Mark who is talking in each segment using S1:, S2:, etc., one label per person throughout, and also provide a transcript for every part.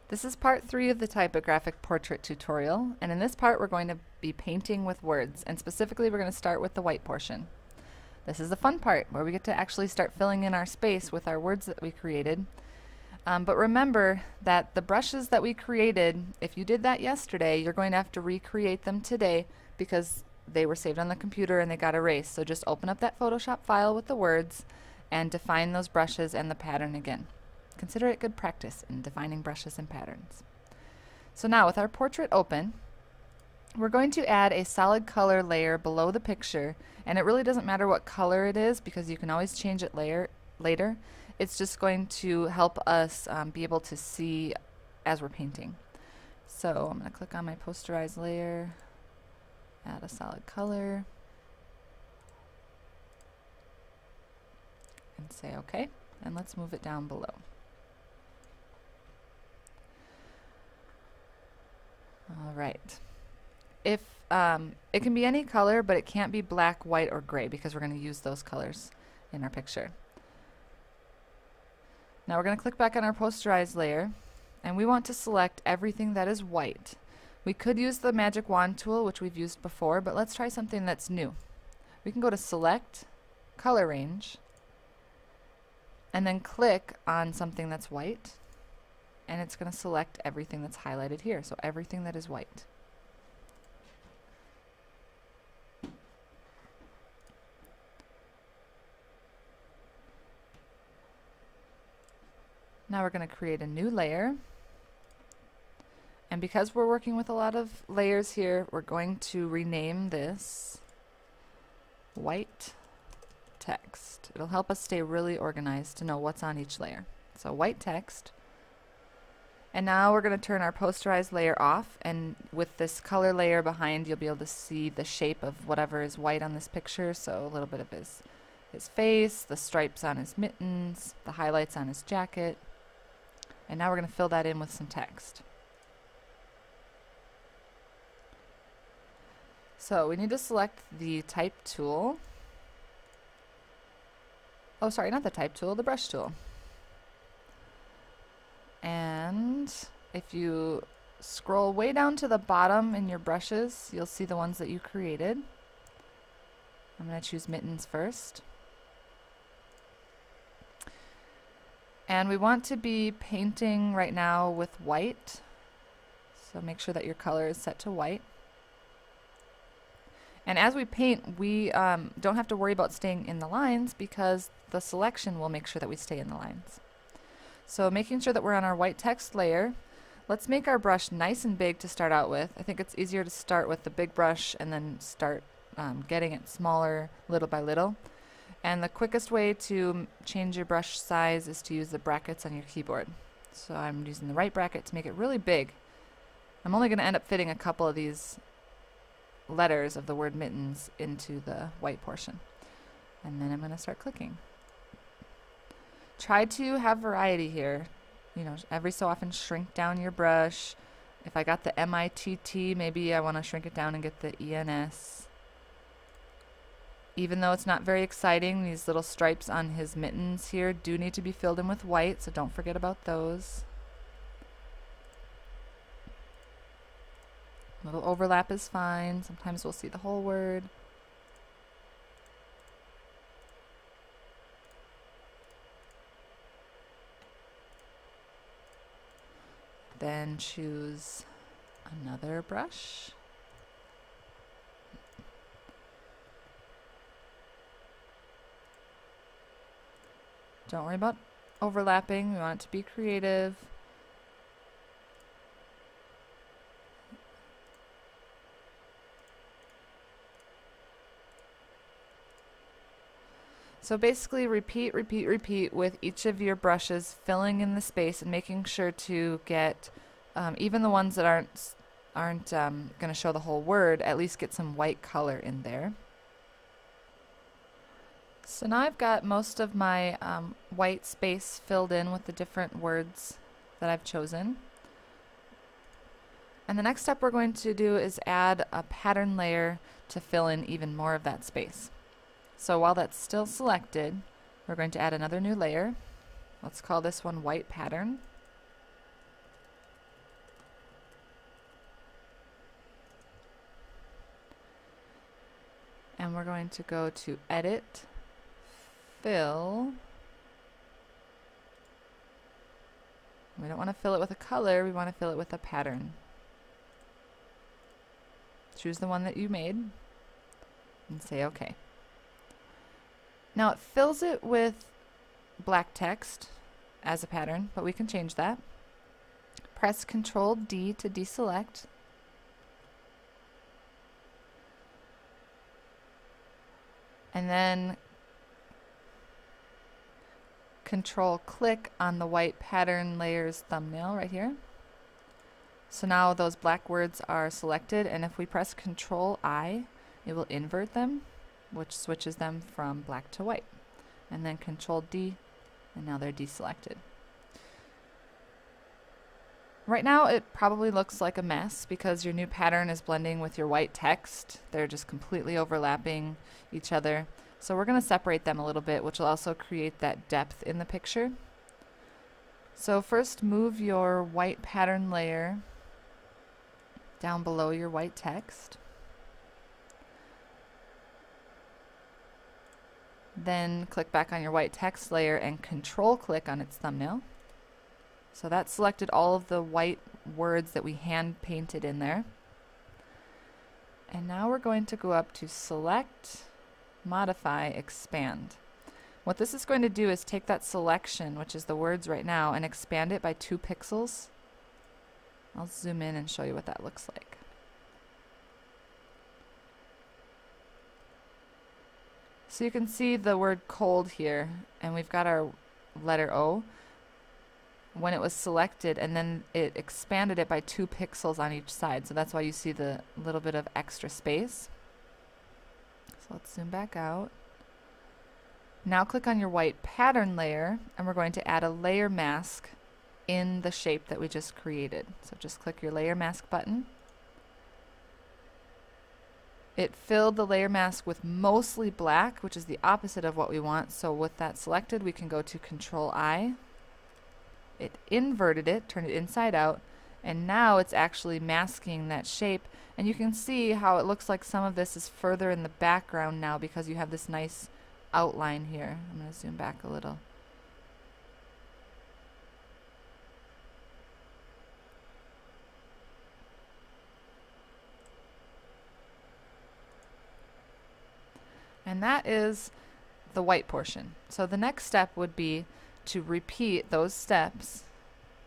S1: This is part 3 of the typographic portrait tutorial, and in this part we're going to be painting with words, and specifically we're going to start with the white portion. This is the fun part, where we get to actually start filling in our space with our words that we created. But remember that the brushes that we created, if you did that yesterday, you're going to have to recreate them today because they were saved on the computer and they got erased. So just open up that Photoshop file with the words and define those brushes and the pattern again. Consider it good practice in defining brushes and patterns. So now with our portrait open, we're going to add a solid color layer below the picture, and it really doesn't matter what color it is because you can always change it later. It's just going to help us be able to see as we're painting. So I'm going to click on my posterized layer, add a solid color, and say OK, and let's move it down below. All right. If it can be any color, but it can't be black, white, or gray because we're going to use those colors in our picture. Now we're going to click back on our posterized layer, and we want to select everything that is white. We could use the magic wand tool, which we've used before, but let's try something that's new. We can go to Select, Color Range, and then click on something that's white, and it's going to select everything that's highlighted here, so everything that is white. Now we're going to create a new layer, and because we're working with a lot of layers here, we're going to rename this white text. It'll help us stay really organized to know what's on each layer. So white text. And now we're going to turn our posterized layer off, and with this color layer behind you'll be able to see the shape of whatever is white on this picture, so a little bit of his face, the stripes on his mittens, the highlights on his jacket. And now we're going to fill that in with some text. So we need to select the type tool. Oh, sorry, not the type tool, the brush tool. And if you scroll way down to the bottom in your brushes, you'll see the ones that you created. I'm going to choose mittens first. And we want to be painting right now with white, so make sure that your color is set to white. And as we paint, we don't have to worry about staying in the lines because the selection will make sure that we stay in the lines. So making sure that we're on our white text layer, let's make our brush nice and big to start out with. I think it's easier to start with the big brush and then start getting it smaller little by little. And the quickest way to change your brush size is to use the brackets on your keyboard. So I'm using the right bracket to make it really big. I'm only going to end up fitting a couple of these letters of the word mittens into the white portion. And then I'm going to start clicking. Try to have variety here. You know, every so often shrink down your brush. If I got the M-I-T-T, maybe I want to shrink it down and get the E-N-S. Even though it's not very exciting, these little stripes on his mittens here do need to be filled in with white, so don't forget about those. A little overlap is fine. Sometimes we'll see the whole word. Then choose another brush. Don't worry about overlapping. We want it to be creative. So basically repeat with each of your brushes, filling in the space and making sure to get even the ones that aren't going to show the whole word, at least get some white color in there. So now I've got most of my white space filled in with the different words that I've chosen. And the next step we're going to do is add a pattern layer to fill in even more of that space. So while that's still selected, we're going to add another new layer. Let's call this one white pattern. And we're going to go to Edit, Fill. We don't want to fill it with a color, we want to fill it with a pattern. Choose the one that you made and say OK. Now it fills it with black text as a pattern, but we can change that. Press Ctrl D to deselect. And then Control click on the white pattern layer's thumbnail right here. So now those black words are selected, and if we press Control I, it will invert them, which switches them from black to white. And then Control D, and now they're deselected. Right now it probably looks like a mess because your new pattern is blending with your white text. They're just completely overlapping each other. So we're going to separate them a little bit, which will also create that depth in the picture. So first move your white pattern layer down below your white text. Then click back on your white text layer and Control click on its thumbnail. So that selected all of the white words that we hand painted in there. And now we're going to go up to Select, Modify, Expand. What this is going to do is take that selection, which is the words right now, and expand it by 2 pixels. I'll zoom in and show you what that looks like. So you can see the word cold here, and we've got our letter O when it was selected, and then it expanded it by 2 pixels on each side. So that's why you see the little bit of extra space. So let's zoom back out. Now click on your white pattern layer, and we're going to add a layer mask in the shape that we just created. So just click your layer mask button. It filled the layer mask with mostly black, which is the opposite of what we want. So with that selected, we can go to Control I. It inverted it, turned it inside out, and now it's actually masking that shape. And you can see how it looks like some of this is further in the background now because you have this nice outline here. I'm going to zoom back a little. And that is the white portion. So the next step would be to repeat those steps,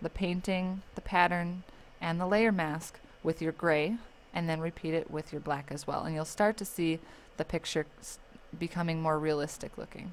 S1: the painting, the pattern, and the layer mask with your gray, and then repeat it with your black as well. And you'll start to see the picture becoming more realistic looking.